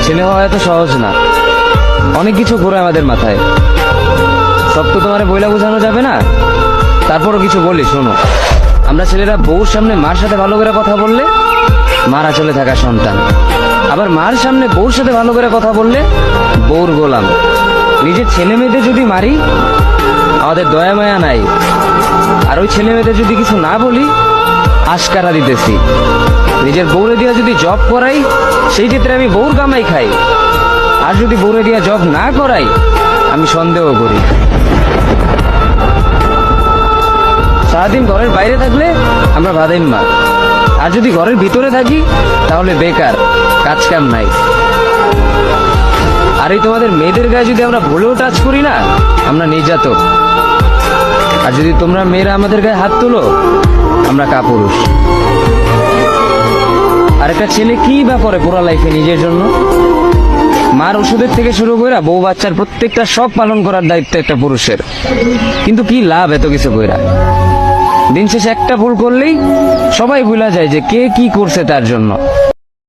ছেলে হওয়া এত সহজ না, অনেক কিছু ঘুরে আমাদের মাথায়। সব তো তোমার বইলা বোঝানো যাবে না, তারপরও কিছু বলি শোনো। আমরা ছেলেরা বউর সামনে মার সাথে ভালো করে কথা বললে মারা চলে থাকা সন্তান, আবার মার সামনে বউর সাথে ভালো করে কথা বললে বউর গোলাম। নিজের ছেলে মেয়েদের যদি মারি আমাদের দয়া মায়া নাই, আর ওই ছেলে মেয়েদের যদি কিছু না বলি আশকারা দিতেছি। নিজের বউরে দিয়া যদি জব করাই সেই ক্ষেত্রে আমি বউর কামাই খাই, আর যদি বউরে দিয়া জব না করাই আমি সন্দেহ করি। সারাদিন ঘরের বাইরে থাকলে আমরা ভাদাইম্মা, আর যদি ঘরের ভিতরে থাকি তাহলে বেকার, কাজ কাম নাই। আর এই তোমাদের মেয়েদের গায়ে যদি আমরা ভুলেও টাচ করি না আমরা নির্যাতক, আর যদি তোমরা মেয়েরা আমাদের গায়ে হাত তোলো আমরা কাপুরুষ। আর একটা ছেলে কি বা করে পুরো লাইফে নিজের জন্য? মার ওষুধের থেকে শুরু করে বউ বাচ্চার প্রত্যেকটা শখ পালন করার দায়িত্ব একটা পুরুষের। কিন্তু কি লাভ এত কিছু কইরা? দিন শেষে একটা ভুল করলেই সবাই ভুলা যায় যে কে কি করছে তার জন্য।